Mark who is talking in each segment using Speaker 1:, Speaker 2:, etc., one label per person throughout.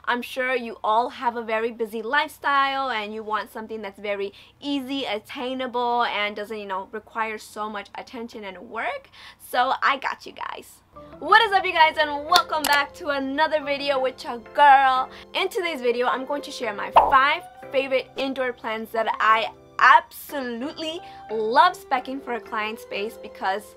Speaker 1: I'm sure you all have a very busy lifestyle and you want something that's very easy, attainable, and doesn't, require so much attention and work. So I got you guys. What is up, you guys, and welcome back to another video with your girl. In today's video, I'm going to share my 5 favorite indoor plants that I absolutely love speccing for a client space because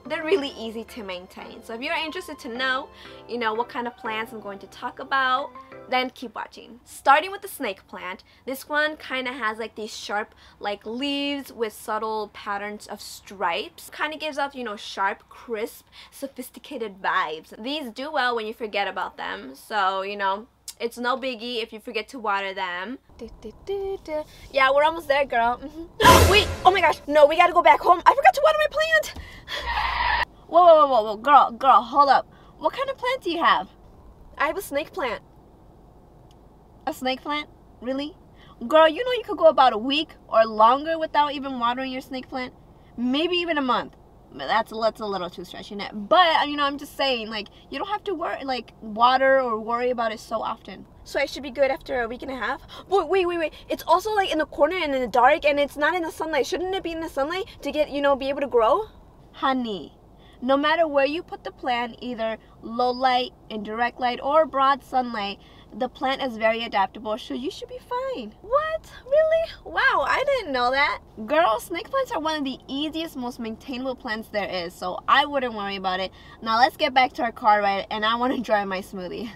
Speaker 1: they're really easy to maintain. So if you're interested to know, what kind of plants I'm going to talk about, then keep watching. Starting with the snake plant, this one kind of has like these sharp leaves with subtle patterns of stripes. Kind of gives off, sharp, crisp, sophisticated vibes. These do well when you forget about them. So, it's no biggie if you forget to water them. Yeah, we're almost there, girl. Wait, oh my gosh, no, we gotta go back home. I forgot to water my plant. Whoa, girl, hold up. What kind of plant do you have? I have a snake plant. A snake plant? Really? Girl, you could go about a week or longer without even watering your snake plant. Maybe even a month. That's a little too stretching it. But, I'm just saying, you don't have to water or worry about it so often. So I should be good after a week and a half? Wait. It's also in the corner and in the dark and it's not in the sunlight. Shouldn't it be in the sunlight to get, be able to grow? Honey, no matter where you put the plant, either low light, indirect light, or broad sunlight, the plant is very adaptable, so you should be fine. What? Really? Wow, I didn't know that. Girl, snake plants are one of the easiest, most maintainable plants there is, so I wouldn't worry about it. Now let's get back to our car ride, and I want to enjoy my smoothie.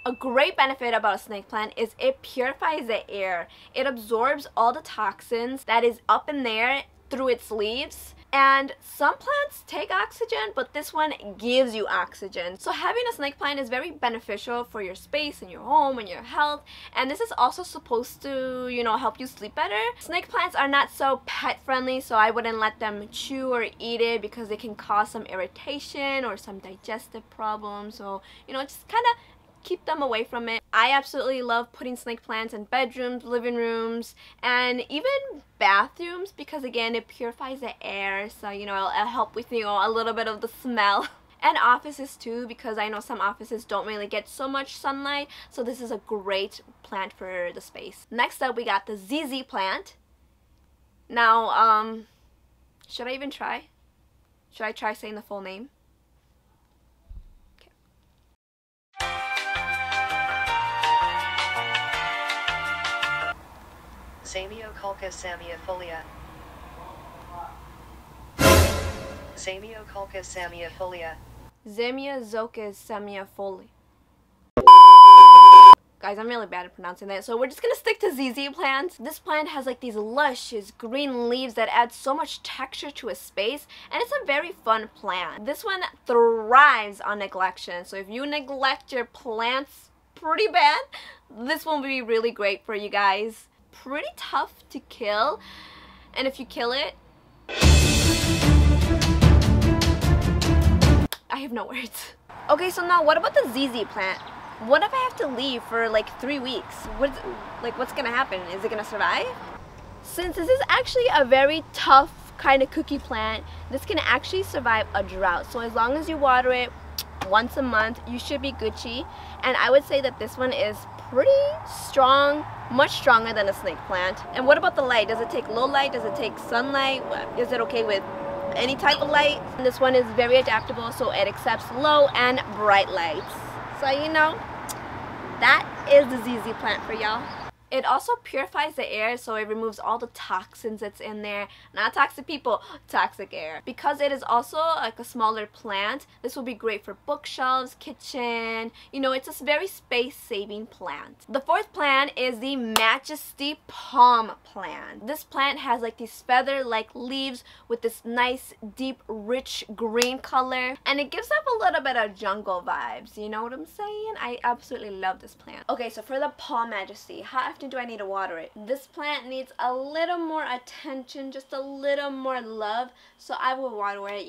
Speaker 1: A great benefit about a snake plant is it purifies the air. It absorbs all the toxins that is up in there through its leaves. And some plants take oxygen, but this one gives you oxygen. So having a snake plant is very beneficial for your space and your home and your health. And this is also supposed to, help you sleep better. Snake plants are not so pet friendly, so I wouldn't let them chew or eat it because they can cause some irritation or some digestive problems. So, just kind of keep them away from it. I absolutely love putting snake plants in bedrooms, living rooms, and even bathrooms because, again, it purifies the air, so it'll help with a little bit of the smell. And offices too, because I know some offices don't really get so much sunlight, so this is a great plant for the space. Next up, we got the ZZ plant. Now, should I even try? Should I try saying the full name?
Speaker 2: 𝗣𝗶𝗰𝗁𝘁𝘂𝗿𝗲𝘀. 𝗣𝗶𝗰𝗁𝘁𝘂𝗿𝗲𝘀.
Speaker 1: 𝗣𝗶𝗰𝗁𝘁𝘂𝗿𝗀. Guys, I'm really bad at pronouncing that, so we're just gonna stick to ZZ plants. This plant has these luscious green leaves that add so much texture to a space, and it's a very fun plant. This one thrives on neglection, so if you neglect your plants pretty bad, this one will be really great for you guys. Pretty tough to kill, and if you kill it, I have no words. Okay, so now what about the ZZ plant? What if I have to leave for 3 weeks? What's gonna happen? Is it gonna survive? Since this is actually a very tough kind of cookie plant, this can actually survive a drought. So as long as you water it once a month, you should be Gucci. And I would say that this one is pretty strong, much stronger than a snake plant. And what about the light? Does it take low light? Does it take sunlight? Is it okay with any type of light? And this one is very adaptable, so it accepts low and bright lights. So that is the ZZ plant for y'all. It also purifies the air, so it removes all the toxins that's in there. Not toxic people, toxic air. Because it is also a smaller plant, this will be great for bookshelves, kitchen. It's a very space-saving plant. The 4th plant is the Majesty Palm plant. This plant has these feather-like leaves with this nice, deep, rich green color. And it gives off a little bit of jungle vibes. You know what I'm saying? I absolutely love this plant. Okay, so for the Palm Majesty, how often do I need to water it? This plant needs a little more attention, just a little more love, so I will water it,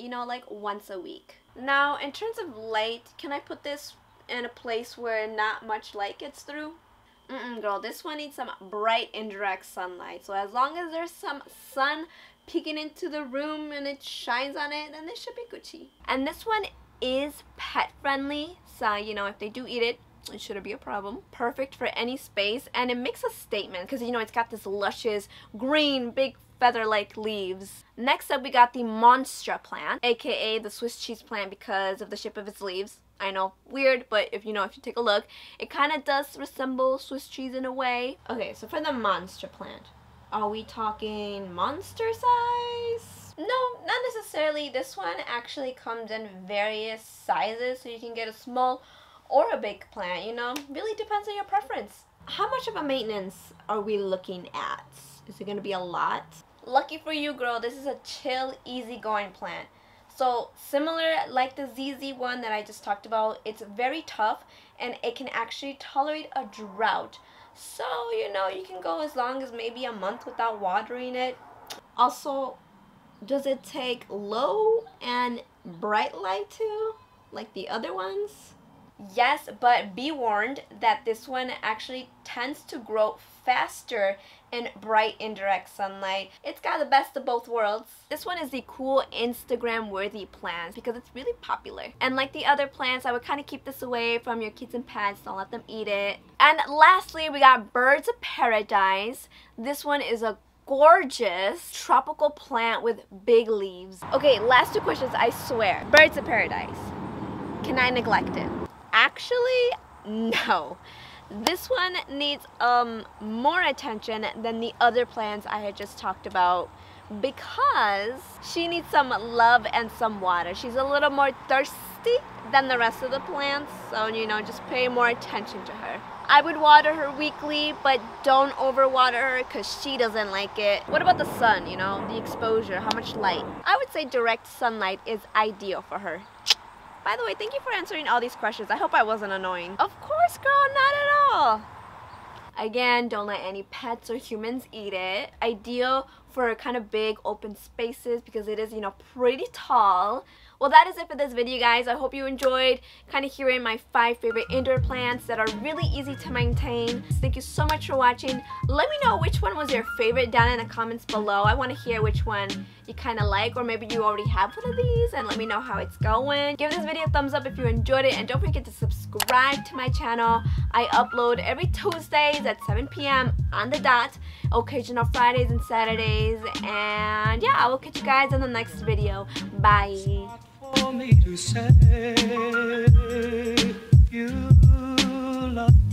Speaker 1: once a week. Now, in terms of light, can I put this in a place where not much light gets through? Girl, this one needs some bright indirect sunlight, so as long as there's some sun peeking into the room and it shines on it, then it should be Gucci. And this one is pet friendly, so if they do eat it, it shouldn't be a problem. Perfect for any space, and it makes a statement because, you know, it's got this luscious green big feather-like leaves. Next up, we got the monstera plant, aka the Swiss cheese plant because of the shape of its leaves. I know, weird, but if you take a look, it kind of does resemble Swiss cheese in a way. Okay, so for the monstera plant, are we talking monster size? No, not necessarily. This one actually comes in various sizes, so you can get a small or a big plant, you know? Really depends on your preference. How much of a maintenance are we looking at? Is it gonna be a lot? Lucky for you, girl, this is a chill, easygoing plant. So similar like the ZZ one that I just talked about, it's very tough and it can actually tolerate a drought. So, you know, you can go as long as maybe a month without watering it. Also, does it take low and bright light too, like the other ones? Yes, but be warned that this one actually tends to grow faster in bright indirect sunlight. It's got the best of both worlds. This one is the cool Instagram worthy plant because it's really popular. And like the other plants, I would kind of keep this away from your kids and pets. Don't let them eat it. And lastly, we got birds of paradise. This one is a gorgeous tropical plant with big leaves. Okay, last two questions, I swear. Birds of paradise. Can I neglect it? Actually, no. This one needs more attention than the other plants I had just talked about because she needs some love and some water. She's a little more thirsty than the rest of the plants, so, you know, just pay more attention to her. I would water her weekly, but don't overwater her because she doesn't like it. What about the sun, you know, the exposure, how much light? I would say direct sunlight is ideal for her. By the way, thank you for answering all these questions. I hope I wasn't annoying. Of course, girl, not at all. Again, don't let any pets or humans eat it. Ideal for kind of big open spaces because it is, you know, pretty tall. Well, that is it for this video, guys. I hope you enjoyed kind of hearing my 5 favorite indoor plants that are really easy to maintain. Thank you so much for watching. Let me know which one was your favorite down in the comments below. I want to hear which one you kind of like, or maybe you already have one of these, and let me know how it's going. Give this video a thumbs up if you enjoyed it, and don't forget to subscribe to my channel. I upload every Tuesdays at 7 p.m. on the dot, occasional Fridays and Saturdays, and yeah, I will catch you guys in the next video. Bye. For me to say you love